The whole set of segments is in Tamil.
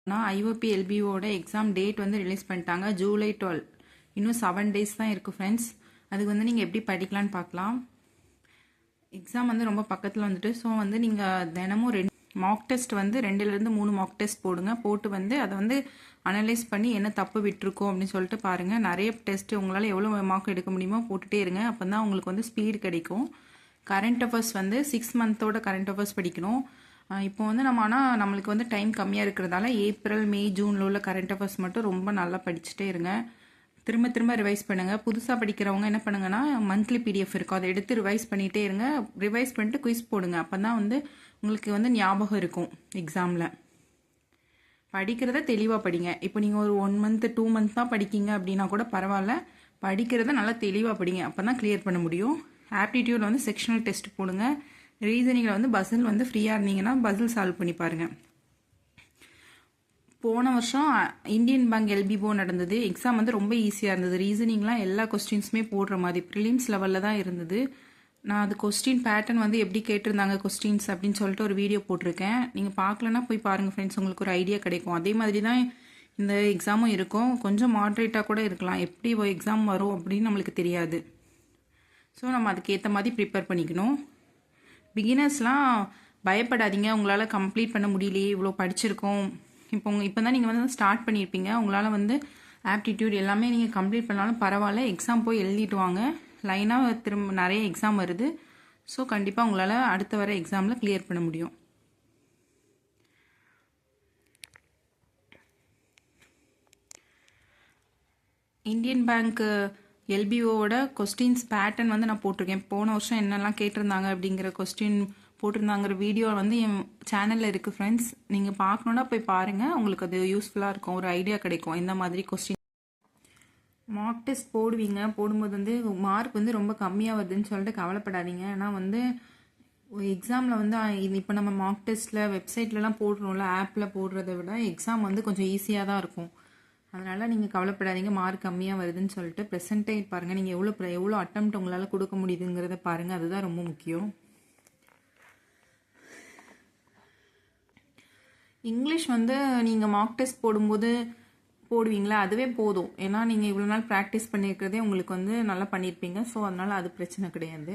ஐஓபி எல்பிஓட எக்ஸாம் டேட் வந்து ரிலீஸ் பண்ணிட்டாங்க. ஜூலை 12. இன்னும் 7 days தான் இருக்குது ஃப்ரெண்ட்ஸ். அதுக்கு வந்து நீங்கள் எப்படி படிக்கலான்னு பார்க்கலாம். எக்ஸாம் வந்து ரொம்ப பக்கத்தில் வந்துட்டு, ஸோ வந்து நீங்கள் தினமும் மார்க் டெஸ்ட் வந்து 2லேருந்து 3 மார்க் டெஸ்ட் போடுங்க. போட்டு வந்து அதை வந்து அனலைஸ் பண்ணி என்ன தப்பு விட்டுருக்கோம் அப்படின்னு சொல்லிட்டு பாருங்கள். நிறைய டெஸ்ட் உங்களால் எவ்வளோ மார்க் எடுக்க முடியுமோ போட்டுகிட்டே இருங்க. அப்போ தான் உங்களுக்கு வந்து ஸ்பீடு கிடைக்கும். கரண்ட் அஃபேர்ஸ் வந்து 6 monthோட கரண்ட் அஃபேர்ஸ் படிக்கணும். இப்போ வந்து ஆனால் நம்மளுக்கு வந்து டைம் கம்மியாக இருக்கிறதால ஏப்ரல் மே ஜூனில் உள்ள கரண்ட் அஃபேர்ஸ் மட்டும் ரொம்ப நல்லா படிச்சுட்டே இருங்க. திரும்ப திரும்ப ரிவைஸ் பண்ணுங்கள். புதுசாக படிக்கிறவங்க என்ன பண்ணுங்கன்னா மந்த்லி பிடிஎஃப் இருக்கும், அதை எடுத்து ரிவைஸ் பண்ணிகிட்டே இருங்க. ரிவைஸ் பண்ணிட்டு குயிஸ் போடுங்க. அப்போ தான் வந்து உங்களுக்கு வந்து ஞாபகம் இருக்கும் எக்ஸாமில். படிக்கிறத தெளிவாக படிங்க. இப்போ நீங்கள் ஒரு 1 month 2 month தான் படிக்கிங்க அப்படின்னா கூட பரவாயில்ல, படிக்கிறத நல்லா தெளிவாக படிங்க. அப்போ தான் கிளியர் பண்ண முடியும். ஆப்டிடியூட் வந்து செக்ஷனல் டெஸ்ட் போடுங்க. ரீசனிங்கில் வந்து பசில் வந்து ஃப்ரீயாக இருந்தீங்கன்னா பசில் சால்வ் பண்ணி பாருங்கள். போன வருஷம் இந்தியன் பேங்க் எல்பிஓ நடந்தது. எக்ஸாம் வந்து ரொம்ப ஈஸியாக இருந்தது. ரீசனிங்லாம் எல்லா கொஸ்டின்ஸுமே போடுற மாதிரி ப்ரிலிம்ஸ் லெவலில் தான் இருந்தது. நான் அது கொஸ்டின் பேட்டர்ன் வந்து எப்படி கேட்டிருந்தாங்க கொஸ்டின்ஸ் அப்படின்னு சொல்லிட்டு ஒரு வீடியோ போட்டிருக்கேன். நீங்கள் பார்க்கலன்னா போய் பாருங்கள் ஃப்ரெண்ட்ஸ், உங்களுக்கு ஒரு ஐடியா கிடைக்கும். அதே மாதிரி தான் இந்த எக்ஸாமும் இருக்கும். கொஞ்சம் மாட்ரேட்டாக கூட இருக்கலாம். எப்படி எக்ஸாம் வரும் அப்படின்னு நம்மளுக்கு தெரியாது. ஸோ நம்ம அதுக்கேற்ற மாதிரி ப்ரிப்பேர் பண்ணிக்கணும். பிகினர்ஸ்லாம் பயப்படாதீங்க. உங்களால் கம்ப்ளீட் பண்ண முடியலையே, இவ்வளோ படிச்சிருக்கோம். இப்போ தான் நீங்கள் வந்து ஸ்டார்ட் பண்ணியிருப்பீங்க. உங்களால் வந்து ஆப்டிடியூட் எல்லாமே நீங்கள் கம்ப்ளீட் பண்ணாலும் பரவாயில்ல. எக்ஸாம் போய் எழுதிட்டு வாங்க. லைனாக திரும்ப நிறைய எக்ஸாம் வருது. ஸோ கண்டிப்பாக உங்களால் அடுத்த வர எக்ஸாமில் கிளியர் பண்ண முடியும். இந்தியன் பேங்க் எல்பிஓட கொஸ்டின்ஸ் பேட்டர்ன் வந்து நான் போட்டிருக்கேன். போன வருஷம் என்னெல்லாம் கேட்டிருந்தாங்க அப்படிங்கிற கொஸ்டின் போட்டிருந்தாங்கிற வீடியோ வந்து என் சேனலில் இருக்குது ஃப்ரெண்ட்ஸ். நீங்கள் பார்க்கணுன்னா போய் பாருங்கள். உங்களுக்கு அது யூஸ்ஃபுல்லாக இருக்கும், ஒரு ஐடியா கிடைக்கும் இந்த மாதிரி கொஸ்டின். மார்க் டெஸ்ட் போடுவீங்க. போடும்போது வந்து மார்க் வந்து ரொம்ப கம்மியாக வருதுன்னு சொல்லிட்டு கவலைப்படாதீங்க. ஏன்னா வந்து எக்ஸாமில் வந்து இப்போ நம்ம மார்க் டெஸ்ட்டில் வெப்சைட்லலாம் போடுறோம்ல, ஆப்பில் போடுறத விட எக்ஸாம் வந்து கொஞ்சம் ஈஸியாக தான் இருக்கும். அதனால் நீங்கள் கவலைப்படாதீங்க மார்க் கம்மியாக வருதுன்னு சொல்லிட்டு. ப்ரெசென்டேஜ் பாருங்கள், நீங்கள் எவ்வளோ அட்டெம்ப்ட் உங்களால் கொடுக்க முடியுதுங்கிறத பாருங்கள். அதுதான் ரொம்ப முக்கியம். இங்கிலீஷ் வந்து நீங்கள் மார்க் டெஸ்ட் போடும்போது போடுவீங்களா, அதுவே போதும். ஏன்னா நீங்கள் இவ்வளோ நாள் ப்ராக்டிஸ் பண்ணியிருக்கிறதே உங்களுக்கு வந்து நல்லா பண்ணியிருப்பீங்க. ஸோ அதனால் அது பிரச்சனை கிடையாது.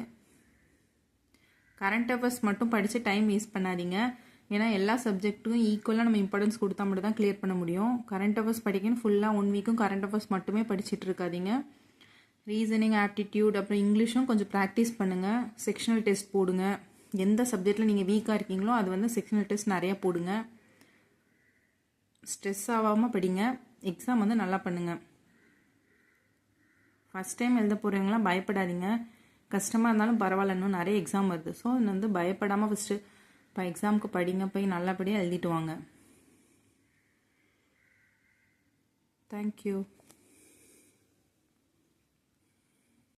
கரண்ட் அஃபேர்ஸ் மட்டும் படித்து டைம் வேஸ்ட் பண்ணாதீங்க. ஏன்னா எல்லா சப்ஜெக்ட்டுக்கும் ஈக்குவலாக நம்ம இம்பார்ட்டன்ஸ் கொடுத்தா மட்டும் தான் கிளியர் பண்ண முடியும். கரண்ட் அஃபேர்ஸ் படிக்கணும் ஃபுல்லாக 1 week கரண்ட் அஃபேர்ஸ் மட்டுமே படிச்சுட்டு இருக்காதீங்க. ரீசனிங், ஆப்டிடியூட், அப்புறம் இங்கிலீஷும் கொஞ்சம் ப்ராக்டிஸ் பண்ணுங்கள். செக்ஷனல் டெஸ்ட் போடுங்க. எந்த சப்ஜெக்டில் நீங்கள் வீக்காக இருக்கீங்களோ அது வந்து செக்ஷனல் டெஸ்ட் நிறையா போடுங்க. ஸ்ட்ரெஸ் ஆகாமல் படிங்க. எக்ஸாம் வந்து நல்லா பண்ணுங்கள். ஃபஸ்ட் டைம் எழுத போகிறவங்களாம் பயப்படாதீங்க. கஷ்டமாக இருந்தாலும் பரவாயில்ல, இன்னும் நிறைய எக்ஸாம் வருது. ஸோ வந்து பயப்படாமல் ஃபஸ்ட்டு இப்போ எக்ஸாமுக்கு படிங்க. போய் நல்லபடியாக எழுதிட்டு வாங்க. தேங்க்யூ.